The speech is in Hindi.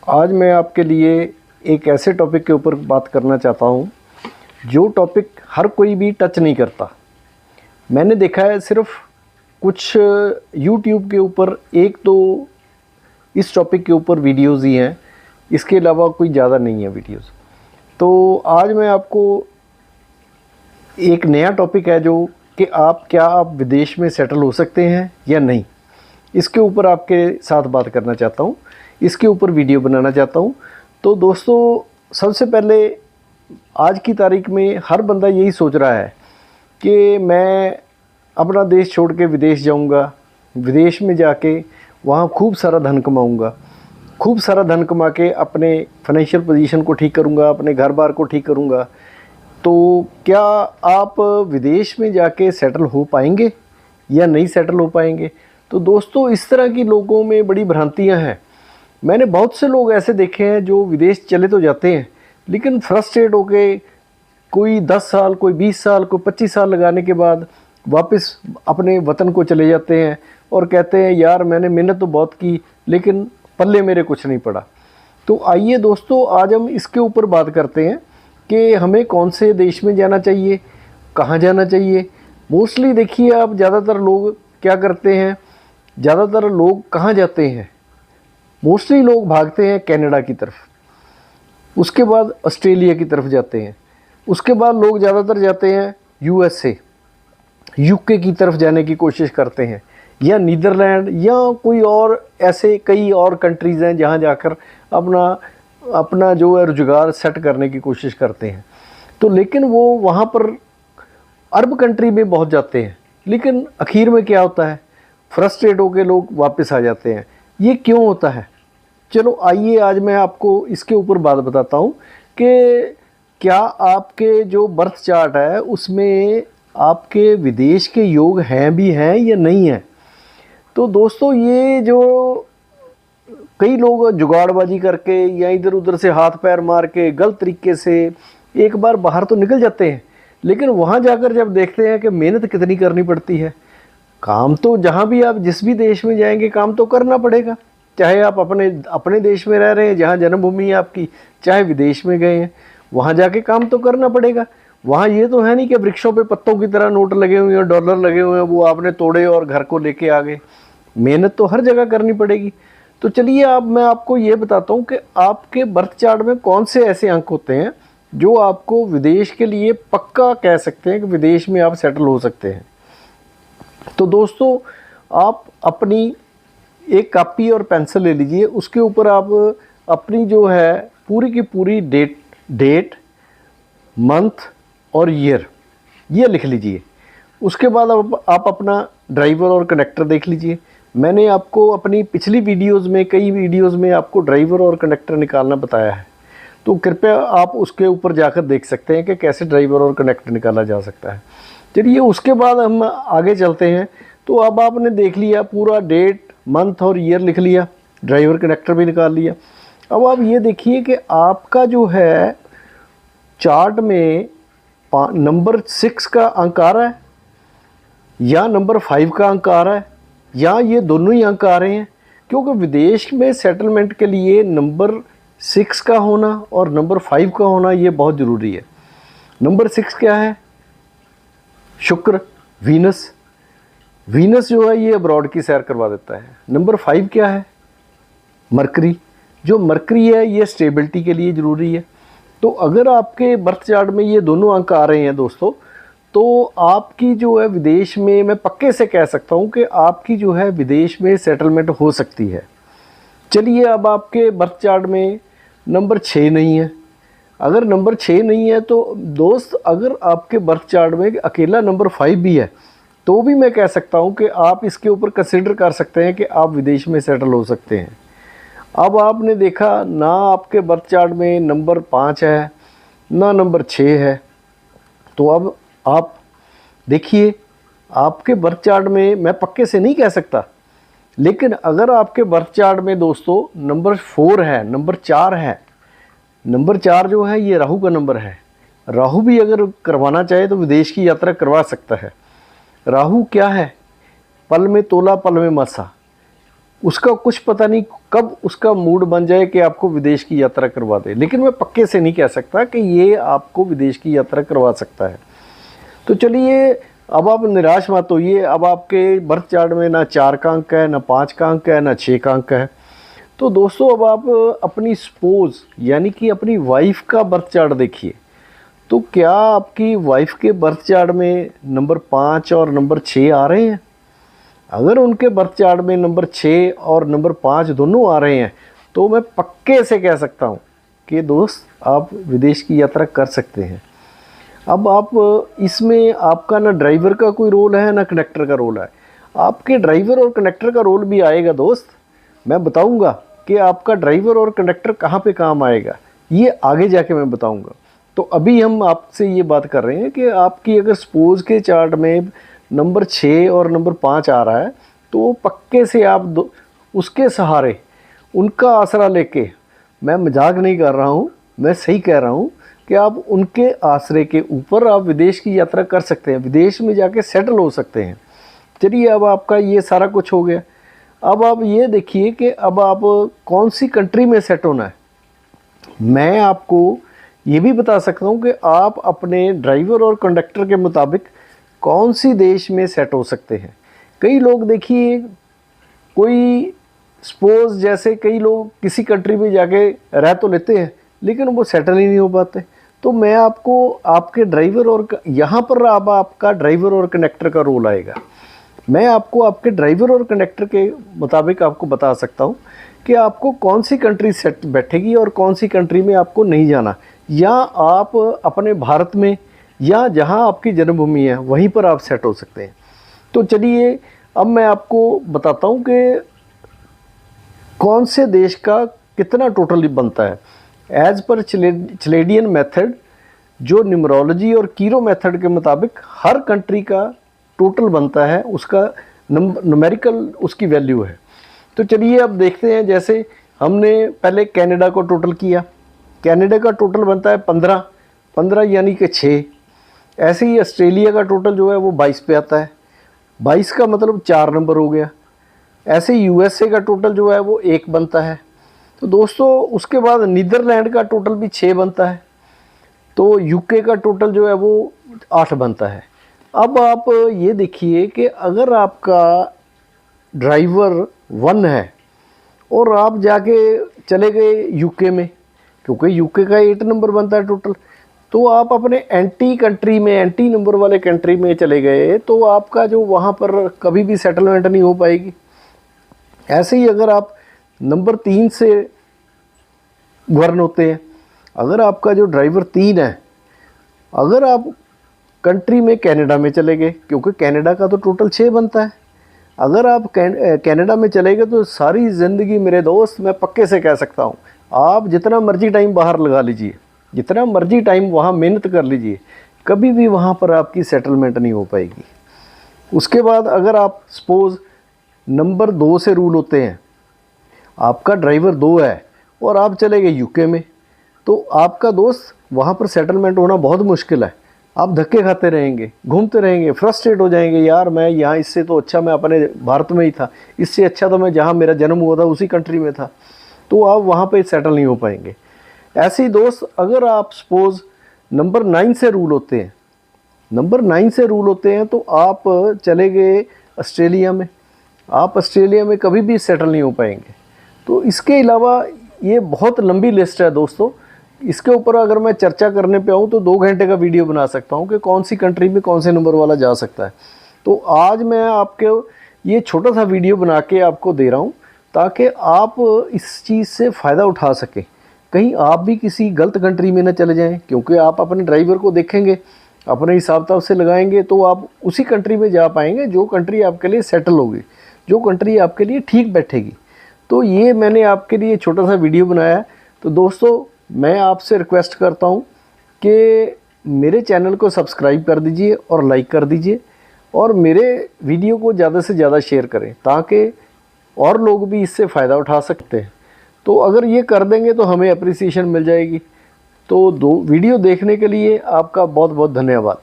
आज मैं आपके लिए एक ऐसे टॉपिक के ऊपर बात करना चाहता हूँ जो टॉपिक हर कोई भी टच नहीं करता। मैंने देखा है सिर्फ कुछ YouTube के ऊपर एक दो इस टॉपिक के ऊपर वीडियोज़ ही हैं, इसके अलावा कोई ज़्यादा नहीं है वीडियोज़। तो आज मैं आपको एक नया टॉपिक है जो कि आप विदेश में सेटल हो सकते हैं या नहीं, इसके ऊपर आपके साथ बात करना चाहता हूँ, इसके ऊपर वीडियो बनाना चाहता हूँ। तो दोस्तों, सबसे पहले आज की तारीख में हर बंदा यही सोच रहा है कि मैं अपना देश छोड़ के विदेश जाऊँगा, विदेश में जाके वहाँ खूब सारा धन कमाऊँगा, खूब सारा धन कमा के अपने फाइनेंशियल पोजीशन को ठीक करूँगा, अपने घर बार को ठीक करूँगा। तो क्या आप विदेश में जाके सेटल हो पाएंगे या नहीं सेटल हो पाएंगे? तो दोस्तों, इस तरह की लोगों में बड़ी भ्रांतियां हैं। मैंने बहुत से लोग ऐसे देखे हैं जो विदेश चले तो जाते हैं लेकिन फ्रस्ट्रेट होके कोई 10 साल, कोई 20 साल, कोई 25 साल लगाने के बाद वापस अपने वतन को चले जाते हैं और कहते हैं यार मैंने मेहनत तो बहुत की लेकिन पल्ले मेरे कुछ नहीं पड़ा। तो आइए दोस्तों, आज हम इसके ऊपर बात करते हैं कि हमें कौन से देश में जाना चाहिए, कहाँ जाना चाहिए। मोस्टली देखिए आप, ज़्यादातर लोग क्या करते हैं, ज़्यादातर लोग कहाँ जाते हैं? मोस्टली लोग भागते हैं कनाडा की तरफ, उसके बाद ऑस्ट्रेलिया की तरफ जाते हैं, उसके बाद लोग ज़्यादातर जाते हैं यूएसए, यूके की तरफ जाने की कोशिश करते हैं, या नीदरलैंड, या कोई और ऐसे कई और कंट्रीज़ हैं जहाँ जाकर अपना जो है रोजगार सेट करने की कोशिश करते हैं। तो लेकिन वो वहाँ पर अरब कंट्री में बहुत जाते हैं, लेकिन आखिर में क्या होता है, फ्रस्ट्रेट होकर लोग वापस आ जाते हैं। ये क्यों होता है? चलो आइए, आज मैं आपको इसके ऊपर बात बताता हूँ कि क्या आपके जो बर्थ चार्ट है उसमें आपके विदेश के योग हैं भी हैं या नहीं हैं। तो दोस्तों, ये जो कई लोग जुगाड़बाजी करके या इधर उधर से हाथ पैर मार के गलत तरीके से एक बार बाहर तो निकल जाते हैं, लेकिन वहाँ जाकर जब देखते हैं कि मेहनत कितनी करनी पड़ती है, काम तो जहाँ भी आप जिस भी देश में जाएंगे काम तो करना पड़ेगा। चाहे आप अपने देश में रह रहे हैं जहाँ जन्मभूमि है आपकी, चाहे विदेश में गए हैं, वहाँ जाके काम तो करना पड़ेगा। वहाँ ये तो है नहीं कि वृक्षों पे पत्तों की तरह नोट लगे हुए हैं, डॉलर लगे हुए हैं, वो आपने तोड़े और घर को लेके आ गए। मेहनत तो हर जगह करनी पड़ेगी। तो चलिए अब मैं आपको ये बताता हूँ कि आपके बर्थ चार्ट में कौन से ऐसे अंक होते हैं जो आपको विदेश के लिए पक्का कह सकते हैं कि विदेश में आप सेटल हो सकते हैं। तो दोस्तों, आप अपनी एक कॉपी और पेंसिल ले लीजिए, उसके ऊपर आप अपनी जो है पूरी की पूरी डेट, मंथ और ईयर ये लिख लीजिए। उसके बाद आप अपना ड्राइवर और कंडक्टर देख लीजिए। मैंने आपको अपनी पिछली वीडियोस में, कई वीडियोस में आपको ड्राइवर और कंडक्टर निकालना बताया है, तो कृपया आप उसके ऊपर जाकर देख सकते हैं कि कैसे ड्राइवर और कंडक्टर निकाला जा सकता है। चलिए उसके बाद हम आगे चलते हैं। तो अब आपने देख लिया, पूरा डेट, मंथ और ईयर लिख लिया, ड्राइवर कंडक्टर भी निकाल लिया। अब आप ये देखिए कि आपका जो है चार्ट में नंबर 6 का अंक आ रहा है या नंबर 5 का अंक आ रहा है, या ये दोनों ही अंक आ रहे हैं। क्योंकि विदेश में सेटलमेंट के लिए नंबर 6 का होना और नंबर 5 का होना ये बहुत ज़रूरी है। नंबर 6 क्या है? शुक्र, वीनस। वीनस जो है ये अब्रॉड की सैर करवा देता है। नंबर 5 क्या है? मरकरी। जो मरकरी है ये स्टेबिलिटी के लिए ज़रूरी है। तो अगर आपके बर्थ चार्ट में ये दोनों अंक आ रहे हैं दोस्तों, तो आपकी जो है विदेश में, मैं पक्के से कह सकता हूँ कि आपकी जो है विदेश में सेटलमेंट हो सकती है। चलिए अब आपके बर्थ चार्ट में नंबर 6 नहीं है। अगर नंबर 6 नहीं है तो दोस्त, अगर आपके बर्थ चार्ट में अकेला नंबर 5 भी है तो भी मैं कह सकता हूँ कि आप इसके ऊपर कंसिडर कर सकते हैं कि आप विदेश में सेटल हो सकते हैं। अब आपने देखा ना आपके बर्थ चार्ट में नंबर 5 है ना नंबर 6 है, तो अब आप देखिए आपके बर्थ चार्ट में, मैं पक्के से नहीं कह सकता, लेकिन अगर आपके बर्थ चार्ट में दोस्तों नंबर 4 है, नंबर 4 है, नंबर 4 जो है ये राहु का नंबर है। राहु भी अगर करवाना चाहे तो विदेश की यात्रा करवा सकता है। राहु क्या है? पल में तोला पल में मसा। उसका कुछ पता नहीं कब उसका मूड बन जाए कि आपको विदेश की यात्रा करवा दे, लेकिन मैं पक्के से नहीं कह सकता कि ये आपको विदेश की यात्रा करवा सकता है। तो चलिए, अब आप निराश मत होइए। अब आपके बर्थ चार्ट में ना 4 का अंक है, ना 5 का अंक है, ना 6 का अंक है। तो दोस्तों, अब आप अपनी स्पोज यानी कि अपनी वाइफ का बर्थ चार्ट देखिए। तो क्या आपकी वाइफ के बर्थ चार्ट में नंबर 5 और नंबर 6 आ रहे हैं? अगर उनके बर्थ चार्ट में नंबर 6 और नंबर 5 दोनों आ रहे हैं तो मैं पक्के से कह सकता हूँ कि दोस्त, आप विदेश की यात्रा कर सकते हैं। अब आप इसमें आपका ना ड्राइवर का कोई रोल है ना कंडक्टर का रोल है। आपके ड्राइवर और कंडक्टर का रोल भी आएगा दोस्त। मैं बताऊंगा कि आपका ड्राइवर और कंडक्टर कहाँ पे काम आएगा, ये आगे जाके मैं बताऊंगा। तो अभी हम आपसे ये बात कर रहे हैं कि आपकी अगर सपोज के चार्ट में नंबर 6 और नंबर 5 आ रहा है तो पक्के से आप उसके सहारे, उनका आसरा लेके, मैं मजाक नहीं कर रहा हूँ, मैं सही कह रहा हूँ कि आप उनके आसरे के ऊपर आप विदेश की यात्रा कर सकते हैं, विदेश में जाके सेटल हो सकते हैं। चलिए, अब आपका ये सारा कुछ हो गया। अब आप ये देखिए कि अब आप कौन सी कंट्री में सेट होना है। मैं आपको ये भी बता सकता हूँ कि आप अपने ड्राइवर और कंडक्टर के मुताबिक कौन सी देश में सेट हो सकते हैं। कई लोग देखिए, कोई सपोज जैसे कई लोग किसी कंट्री में जाके रह तो लेते हैं लेकिन वो सेटल ही नहीं हो पाते। तो मैं आपको आपके ड्राइवर और यहाँ पर अब आपका ड्राइवर और कंडक्टर का रोल आएगा। मैं आपको आपके ड्राइवर और कंडक्टर के मुताबिक आपको बता सकता हूँ कि आपको कौन सी कंट्री सेट बैठेगी और कौन सी कंट्री में आपको नहीं जाना, या आप अपने भारत में या जहां आपकी जन्मभूमि है वहीं पर आप सेट हो सकते हैं। तो चलिए, अब मैं आपको बताता हूं कि कौन से देश का कितना टोटल बनता है। एज पर चिलेडियन मेथड, जो न्यूमरोलॉजी और कीरो मेथड के मुताबिक हर कंट्री का टोटल बनता है, उसका न्यूमेरिकल उसकी वैल्यू है। तो चलिए, अब देखते हैं। जैसे हमने पहले कनाडा को टोटल किया, कनाडा का टोटल बनता है 15 यानी कि 6। ऐसे ही ऑस्ट्रेलिया का टोटल जो है वो 22 पे आता है, 22 का मतलब 4 नंबर हो गया। ऐसे ही यूएसए का टोटल जो है वो 1 बनता है। तो दोस्तों, उसके बाद नीदरलैंड का टोटल भी 6 बनता है। तो यूके का टोटल जो है वो 8 बनता है। अब आप ये देखिए कि अगर आपका ड्राइवर 1 है और आप जाके चले गए यूके में, क्योंकि यूके का 8 नंबर बनता है टोटल, तो आप अपने एंटी कंट्री में, एंटी नंबर वाले कंट्री में चले गए तो आपका जो वहाँ पर कभी भी सेटलमेंट नहीं हो पाएगी। ऐसे ही अगर आप नंबर 3 से गवर्न होते हैं, अगर आपका जो ड्राइवर 3 है, अगर आप कंट्री में कनाडा में चले गए, क्योंकि कनाडा का तो टोटल 6 बनता है, अगर आप कनाडा में चले गए तो सारी ज़िंदगी मेरे दोस्त, मैं पक्के से कह सकता हूँ, आप जितना मर्जी टाइम बाहर लगा लीजिए, जितना मर्जी टाइम वहाँ मेहनत कर लीजिए, कभी भी वहाँ पर आपकी सेटलमेंट नहीं हो पाएगी। उसके बाद अगर आप सपोज़ नंबर 2 से रूल होते हैं, आपका ड्राइवर 2 है और आप चले गए यूके में, तो आपका दोस्त वहाँ पर सेटलमेंट होना बहुत मुश्किल है। आप धक्के खाते रहेंगे, घूमते रहेंगे, फ्रस्ट्रेट हो जाएंगे, यार मैं यहाँ, इससे तो अच्छा मैं अपने भारत में ही था, इससे अच्छा तो मैं जहाँ मेरा जन्म हुआ था उसी कंट्री में था। तो आप वहाँ पे सेटल नहीं हो पाएंगे। ऐसे ही दोस्त, अगर आप सपोज़ नंबर 9 से रूल होते हैं, नंबर 9 से रूल होते हैं, तो आप चले गए ऑस्ट्रेलिया में, आप ऑस्ट्रेलिया में कभी भी सेटल नहीं हो पाएंगे। तो इसके अलावा ये बहुत लंबी लिस्ट है दोस्तों, इसके ऊपर अगर मैं चर्चा करने पे आऊँ तो 2 घंटे का वीडियो बना सकता हूँ कि कौन सी कंट्री में कौन से नंबर वाला जा सकता है। तो आज मैं आपके ये छोटा सा वीडियो बना के आपको दे रहा हूँ ताकि आप इस चीज़ से फ़ायदा उठा सकें, कहीं आप भी किसी गलत कंट्री में न चले जाएं। क्योंकि आप अपने ड्राइवर को देखेंगे, अपने हिसाब किताब से लगाएंगे तो आप उसी कंट्री में जा पाएंगे जो कंट्री आपके लिए सेटल होगी, जो कंट्री आपके लिए ठीक बैठेगी। तो ये मैंने आपके लिए छोटा सा वीडियो बनाया है। तो दोस्तों, मैं आपसे रिक्वेस्ट करता हूँ कि मेरे चैनल को सब्सक्राइब कर दीजिए और लाइक कर दीजिए, और मेरे वीडियो को ज़्यादा से ज़्यादा शेयर करें ताकि और लोग भी इससे फ़ायदा उठा सकते हैं। तो अगर ये कर देंगे तो हमें अप्रिसिएशन मिल जाएगी। तो वीडियो देखने के लिए आपका बहुत बहुत धन्यवाद।